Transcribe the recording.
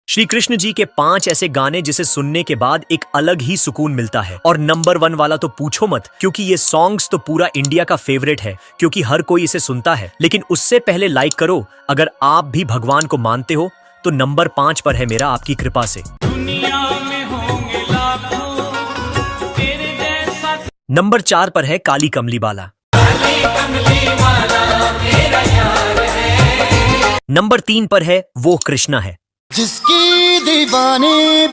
श्री कृष्ण जी के 5 ऐसे गाने जिसे सुनने के बाद एक अलग ही सुकून मिलता है। और नंबर 1 वाला तो पूछो मत, क्योंकि ये सॉन्ग्स तो पूरा इंडिया का फेवरेट है, क्योंकि हर कोई इसे सुनता है। लेकिन उससे पहले लाइक करो अगर आप भी भगवान को मानते हो, तो नंबर 5 पर है मेरा आपकी कृपा से। दुनिया में होंगे लाखों तेरे जैसा। नंबर 4 पर है काली कमली वाला। मेरा यार है। नंबर 3 पर है वो कृष्णा है। जिसकी दीवानी